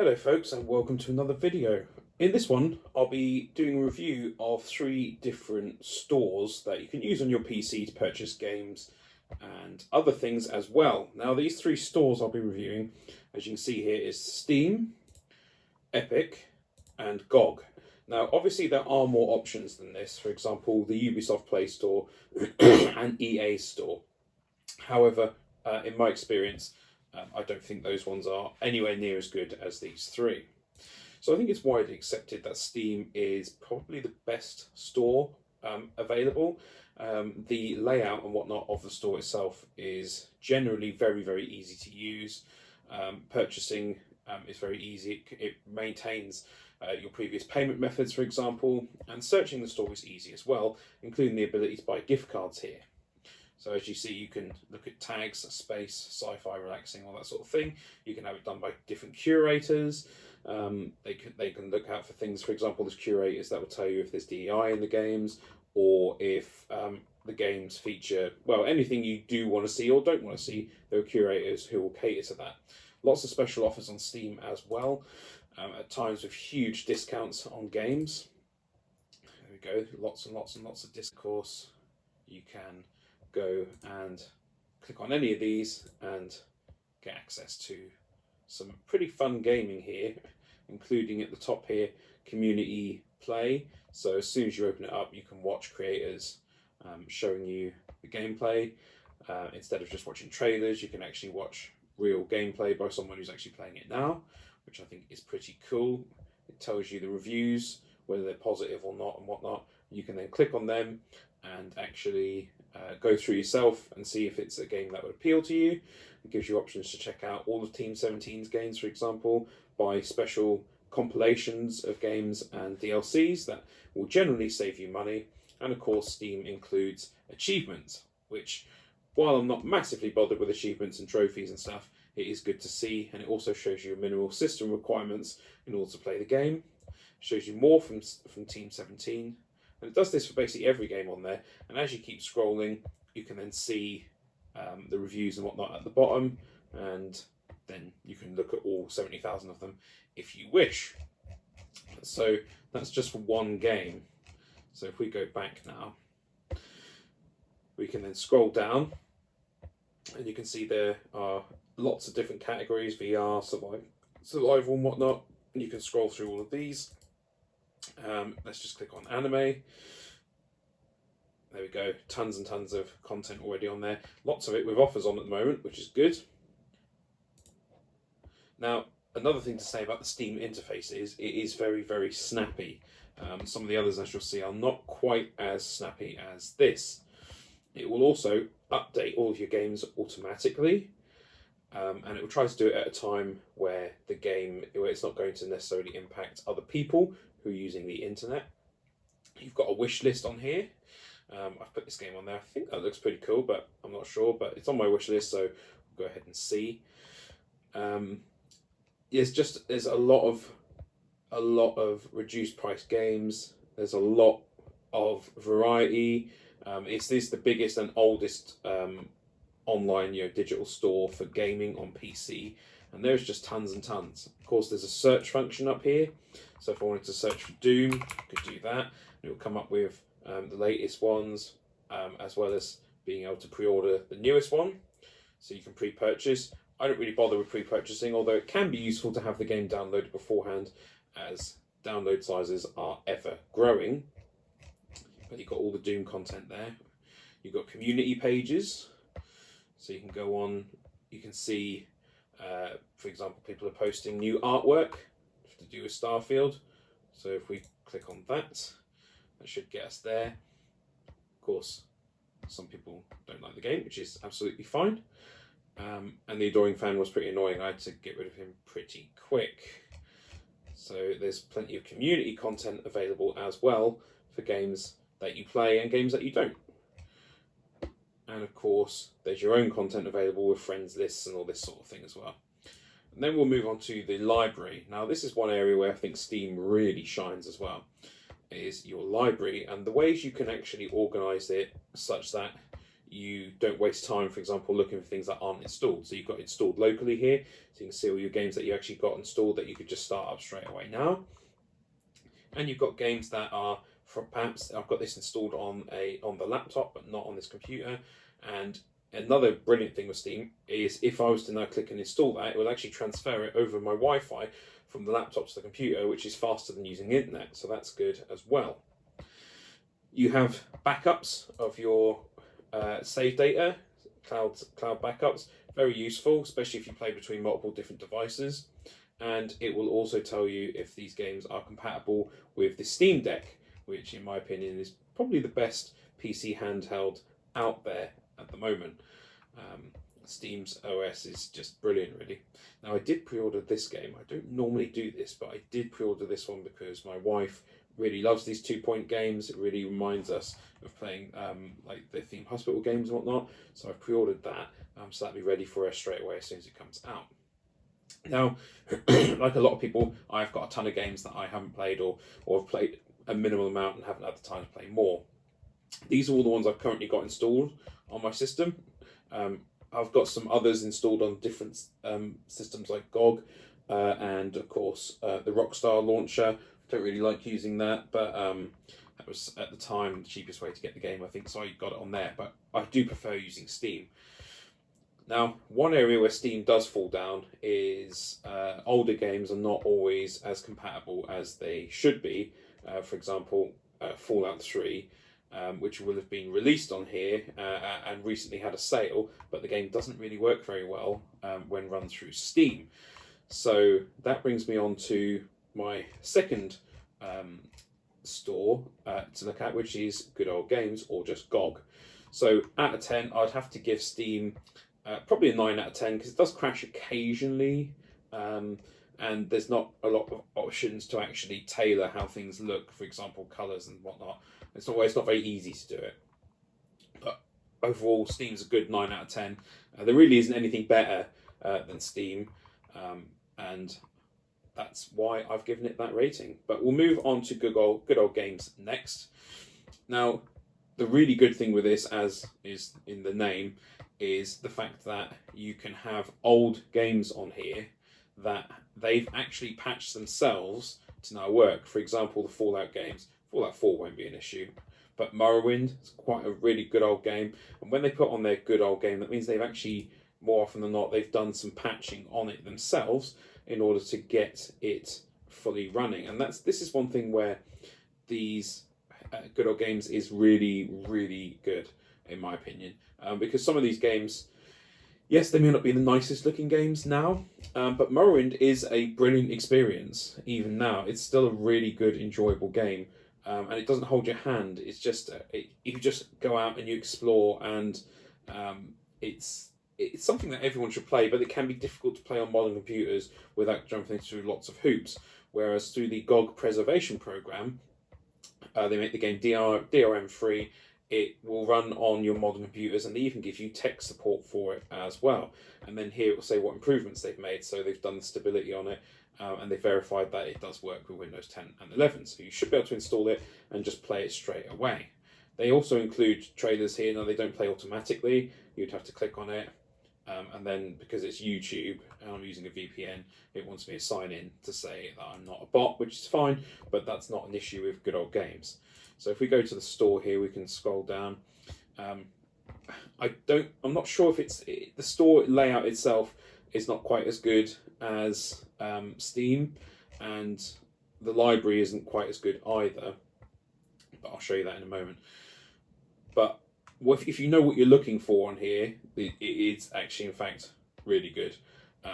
Hello folks, and welcome to another video. In this one I'll be doing a review of 3 different stores that you can use on your PC to purchase games and other things as well. Now these 3 stores I'll be reviewing, as you can see here, is Steam, Epic and GOG. Now obviously there are more options than this, for example the Ubisoft Play Store and EA Store. However, in my experience, I don't think those ones are anywhere near as good as these 3. So I think it's widely accepted that Steam is probably the best store available. The layout and whatnot of the store itself is generally very easy to use. Purchasing is very easy. It maintains your previous payment methods, for example, and searching the store is easy as well, including the ability to buy gift cards here. So as you see, you can look at tags, space, sci-fi, relaxing, all that sort of thing. You can have it done by different curators. They can look out for things, for example, there's curators that will tell you if there's DEI in the games, or if the games feature, well, anything you do want to see or don't want to see, there are curators who will cater to that. Lots of special offers on Steam as well, at times with huge discounts on games. There we go, lots and lots of discourse. You can go and click on any of these and get access to some pretty fun gaming here, including at the top here, community play. So as soon as you open it up, you can watch creators showing you the gameplay. Instead of just watching trailers, you can actually watch real gameplay by someone who's actually playing it now, which I think is pretty cool. It tells you the reviews, whether they're positive or not and whatnot. You can then click on them and actually go through yourself and see if it's a game that would appeal to you. It gives you options to check out all of Team 17's games, for example, buy special compilations of games and DLCs that will generally save you money. And of course, Steam includes achievements, which, while I'm not massively bothered with achievements and trophies and stuff, it is good to see, and it also shows you minimal system requirements in order to play the game. It shows you more from Team 17. And it does this for basically every game on there. And as you keep scrolling, you can then see the reviews and whatnot at the bottom. And then you can look at all 70,000 of them if you wish. So that's just for one game. So if we go back now, we can then scroll down. And you can see there are lots of different categories, VR, survival and whatnot. And you can scroll through all of these. Let's just click on anime. There we go, tons and tons of content already on there. Lots of it with offers on at the moment, which is good. Now, another thing to say about the Steam interface is it is very snappy. Some of the others, as you'll see, are not quite as snappy as this. It will also update all of your games automatically. And it will try to do it at a time where it's not going to necessarily impact other people who are using the internet. You've got a wish list on here. I've put this game on there. I think that looks pretty cool, but I'm not sure. But it's on my wish list, so we'll go ahead and see. There's a lot of reduced price games. There's a lot of variety. It's the biggest and oldest online digital store for gaming on PC, and there's just tons and tons. Of course, there's a search function up here, so if I wanted to search for Doom, I could do that. It will come up with the latest ones, as well as being able to pre-order the newest one, so you can pre-purchase. I don't really bother with pre-purchasing, although it can be useful to have the game downloaded beforehand, as download sizes are ever growing. But you've got all the Doom content there. You've got community pages. So you can go on, you can see, for example, people are posting new artwork to do with Starfield. So if we click on that, that should get us there. Of course, some people don't like the game, which is absolutely fine. And the Adoring Fan was pretty annoying. I had to get rid of him pretty quick. So there's plenty of community content available as well for games that you play and games that you don't. And of course, there's your own content available with friends lists and all this sort of thing as well. And then we'll move on to the library. Now, this is one area where I think Steam really shines as well, is your library and the ways you can actually organise it such that you don't waste time, for example, looking for things that aren't installed. So you've got installed locally here, so you can see all your games that you actually got installed that you could just start up straight away now. And you've got games that are from, perhaps I've got this installed on the laptop but not on this computer. And another brilliant thing with Steam is if I was to now click and install that, it will actually transfer it over my Wi-Fi from the laptop to the computer, which is faster than using the internet, so that's good as well. You have backups of your save data, cloud backups, very useful, especially if you play between multiple different devices. And it will also tell you if these games are compatible with the Steam Deck, which in my opinion is probably the best PC handheld out there at the moment. Steam's OS is just brilliant, really. Now, I did pre-order this game. I don't normally do this, but I did pre-order this one because my wife really loves these 2-point games. It really reminds us of playing like the Theme Hospital games and whatnot. So I pre-ordered that, so that'll be ready for us straight away as soon as it comes out. Now, like a lot of people, I've got a ton of games that I haven't played or have played a minimal amount and haven't had the time to play more. These are all the ones I've currently got installed on my system. I've got some others installed on different systems like GOG and of course the Rockstar launcher. Don't really like using that, but that was at the time the cheapest way to get the game, I think, so I got it on there. But I do prefer using Steam. Now, one area where Steam does fall down is older games are not always as compatible as they should be. For example, Fallout 3. Which will have been released on here and recently had a sale, but the game doesn't really work very well when run through Steam. So that brings me on to my second store to look at, which is Good Old Games, or just GOG. So out of 10, I'd have to give Steam probably a 9 out of 10, because it does crash occasionally, and there's not a lot of options to actually tailor how things look, for example, colours and whatnot. It's not very easy to do it. But overall, Steam's a good 9 out of 10. There really isn't anything better than Steam, and that's why I've given it that rating. But we'll move on to Good Old Games next. Now, the really good thing with this, as is in the name, is the fact that you can have old games on here that they've actually patched themselves to now work. For example, the Fallout games. Fallout 4 won't be an issue, but Morrowind is quite a really good old game. And when they put on their good old game, that means they've actually, more often than not, they've done some patching on it themselves in order to get it fully running. And this is one thing where these good old games is really, really good, in my opinion, because some of these games, yes, they may not be the nicest looking games now, but Morrowind is a brilliant experience even now. It's still a really good, enjoyable game. And it doesn't hold your hand. It's just you just go out and you explore, and it's something that everyone should play. But it can be difficult to play on modern computers without jumping through lots of hoops. Whereas through the GOG preservation program, they make the game DRM free. It will run on your modern computers, and they even give you tech support for it as well. And then here it will say what improvements they've made. So they've done the stability on it. And they verified that it does work with Windows 10 and 11, so you should be able to install it and just play it straight away. They also include trailers here. Now, they don't play automatically. You'd have to click on it, and then because it's YouTube and I'm using a VPN, it wants me to sign in to say that I'm not a bot, which is fine, but that's not an issue with Good Old Games. So if we go to the store here, we can scroll down. I'm not sure if the store layout itself is not quite as good as Steam, and the library isn't quite as good either, but I'll show you that in a moment. But if you know what you're looking for on here, it is actually in fact really good.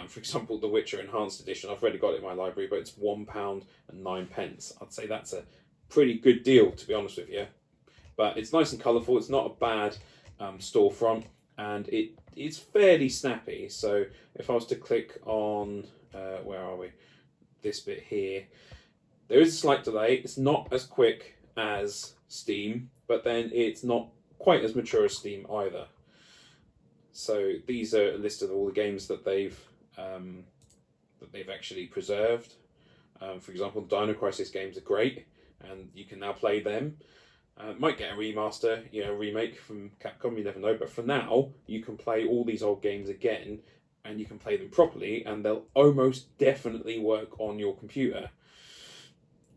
For example, The Witcher Enhanced Edition, I've already got it in my library, but it's £1.09. I'd say that's a pretty good deal, to be honest with you. But it's nice and colourful. It's not a bad storefront, and it's fairly snappy. So if I was to click on where are we? This bit here, there is a slight delay. It's not as quick as Steam, but then it's not quite as mature as Steam either. So these are a list of all the games that they've actually preserved. For example, Dino Crisis games are great, and you can now play them. Might get a remaster, remake from Capcom, you never know. But for now, you can play all these old games again, and you can play them properly, and they'll almost definitely work on your computer,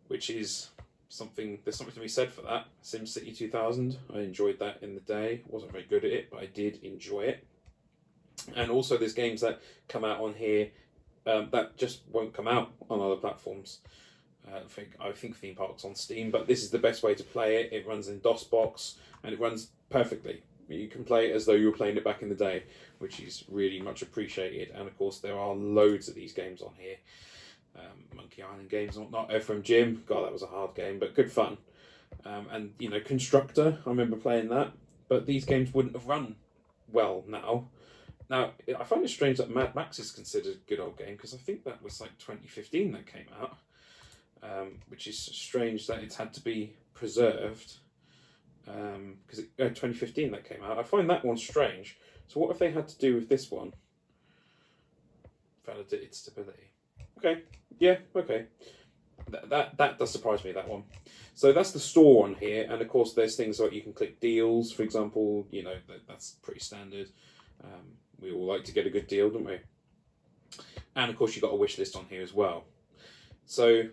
which is something. There's something to be said for that. SimCity 2000, I enjoyed that in the day. Wasn't very good at it, but I did enjoy it. And also, there's games that come out on here that just won't come out on other platforms. I think Theme Park's on Steam, but this is the best way to play it. It runs in DOSBox, and it runs perfectly. You can play it as though you were playing it back in the day, which is really much appreciated. And of course, there are loads of these games on here. Monkey Island games and whatnot. Earthworm Jim, God, that was a hard game, but good fun. And Constructor, I remember playing that, but these games wouldn't have run well now. Now, I find it strange that Mad Max is considered a good old game, because I think that was like 2015 that came out, which is strange that it's had to be preserved, because 2015 that came out. I find that one strange. So what have they had to do with this one? Validated stability. Okay, yeah, okay. That does surprise me, that one. So that's the store on here, and of course there's things like you can click deals, for example. That's pretty standard. We all like to get a good deal, don't we? And of course you've got a wish list on here as well. So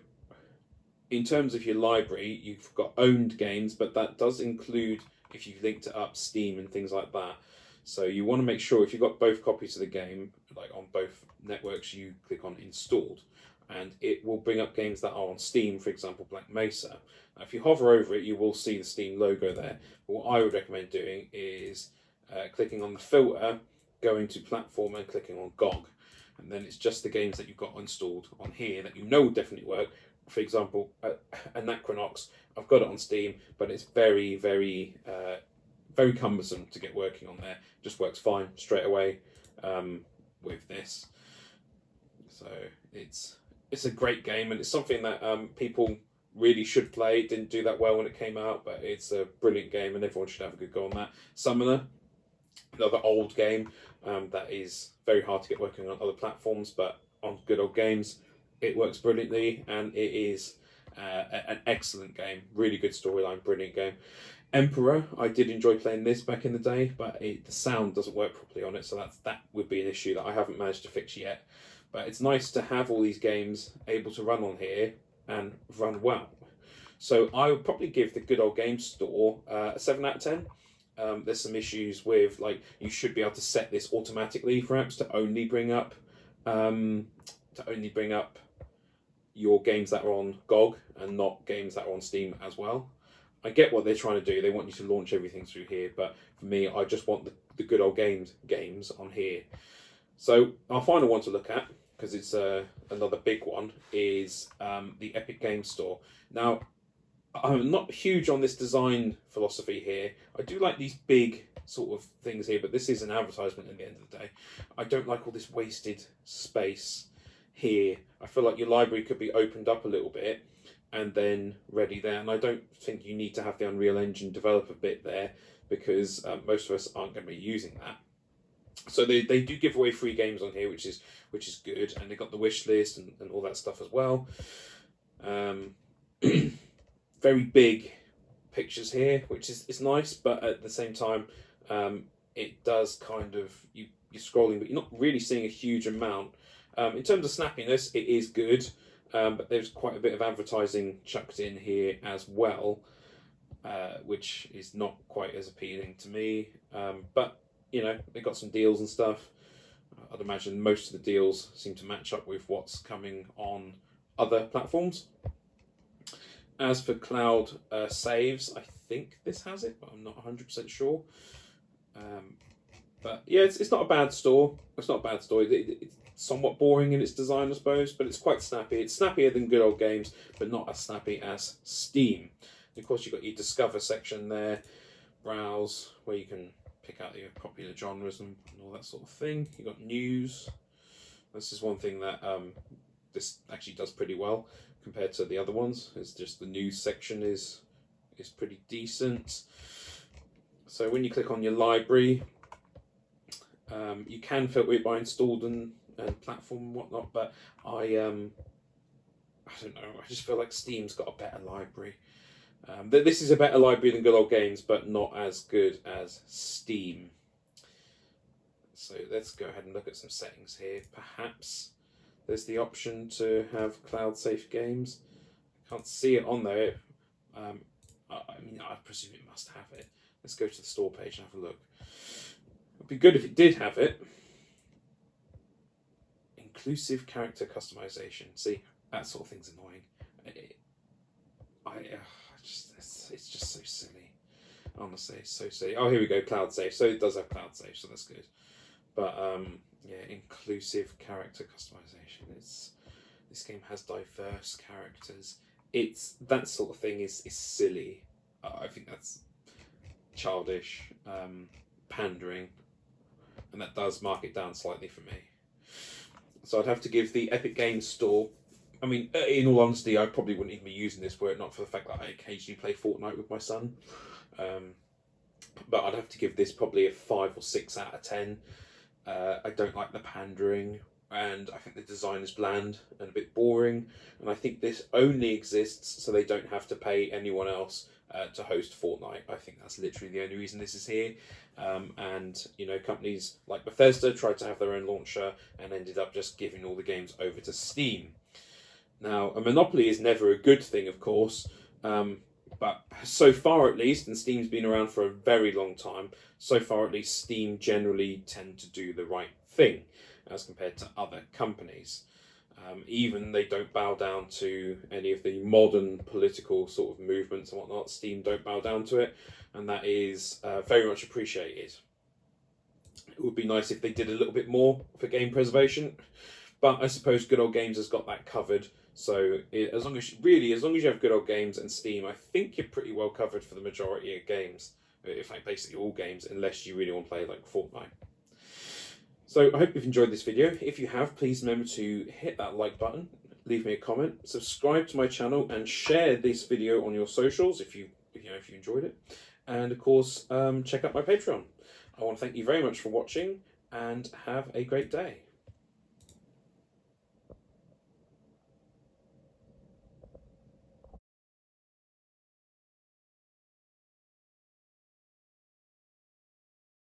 in terms of your library, you've got owned games, but that does include, if you've linked it up, Steam and things like that. So you want to make sure if you've got both copies of the game, like on both networks, you click on installed, and it will bring up games that are on Steam, for example, Black Mesa. Now, if you hover over it, you will see the Steam logo there. But what I would recommend doing is clicking on the filter, going to platform and clicking on GOG. And then it's just the games that you've got installed on here that you know will definitely work. For example, Anachronox, I've got it on Steam, but it's very, very, very cumbersome to get working on there. Just works fine straight away with this. So it's a great game, and it's something that people really should play. It didn't do that well when it came out, but it's a brilliant game, and everyone should have a good go on that. Summoner, another old game that is very hard to get working on other platforms, but on good old games, it works brilliantly, and it is an excellent game. Really good storyline, brilliant game. Emperor, I did enjoy playing this back in the day, but the sound doesn't work properly on it, so that would be an issue that I haven't managed to fix yet. But it's nice to have all these games able to run on here and run well. So I would probably give the Good Old Games Store a 7 out of 10. There's some issues with, like, you should be able to set this automatically for apps to only bring up your games that are on GOG and not games that are on Steam as well. I get what they're trying to do. They want you to launch everything through here, but for me, I just want the Good Old games on here. So our final one to look at, because it's another big one, is the Epic Games Store. Now, I'm not huge on this design philosophy here. I do like these big sort of things here, but this is an advertisement at the end of the day. I don't like all this wasted space here. I feel like your library could be opened up a little bit and then ready there. And I don't think you need to have the Unreal Engine developer bit there, because most of us aren't going to be using that. So they do give away free games on here, which is good, and they got the wish list and all that stuff as well. Very big pictures here, which is nice, but at the same time, it does kind of, you're scrolling, but you're not really seeing a huge amount. In terms of snappiness, it is good, but there's quite a bit of advertising chucked in here as well, which is not quite as appealing to me. But they got some deals and stuff. I'd imagine most of the deals seem to match up with what's coming on other platforms. As for cloud saves, I think this has it, but I'm not 100% sure. But yeah, it's not a bad store. It's not a bad store. It's somewhat boring in its design, I suppose, but it's quite snappy. It's snappier than Good Old Games, but not as snappy as Steam. And of course, you've got your Discover section there, Browse, where you can pick out your popular genres and all that sort of thing. You've got News. This is one thing that this actually does pretty well compared to the other ones. It's just the news section is pretty decent. So when you click on your library, you can filter it by installed and platform and whatnot, but I don't know, I just feel like Steam's got a better library. This is a better library than Good Old Games, but not as good as Steam. So let's go ahead and look at some settings here. Perhaps there's the option to have cloud safe games. I can't see it on there. I mean, I presume it must have it. Let's go to the store page and have a look. It'd be good if it did have it. Inclusive character customization. See, that sort of thing's annoying. It's just so silly. Honestly, it's so silly. Oh, here we go, cloud save. So it does have cloud save, so that's good. But yeah, inclusive character customization. This game has diverse characters. It's that sort of thing is silly. I think that's childish, pandering, and that does mark it down slightly for me. So I'd have to give the Epic Games Store. I mean, in all honesty, I probably wouldn't even be using this were it not for the fact that I occasionally play Fortnite with my son. But I'd have to give this probably a 5 or 6 out of 10. I don't like the pandering, and I think the design is bland and a bit boring. And I think this only exists so they don't have to pay anyone else to host Fortnite. I think that's literally the only reason this is here. And you know, companies like Bethesda tried to have their own launcher and ended up just giving all the games over to Steam. Now, a monopoly is never a good thing, of course, but so far at least, and Steam's been around for a very long time, so far at least Steam generally tend to do the right thing as compared to other companies. Even they don't bow down to any of the modern political sort of movements and whatnot. Steam don't bow down to it, and that is very much appreciated. It would be nice if they did a little bit more for game preservation, but I suppose Good Old Games has got that covered. So as long as you have Good Old Games and Steam, I think you're pretty well covered for the majority of games. In fact, basically all games, unless you really want to play like Fortnite. So I hope you've enjoyed this video. If you have, please remember to hit that like button, leave me a comment, subscribe to my channel, and share this video on your socials if you enjoyed it. And of course, check out my Patreon. I want to thank you very much for watching, and have a great day.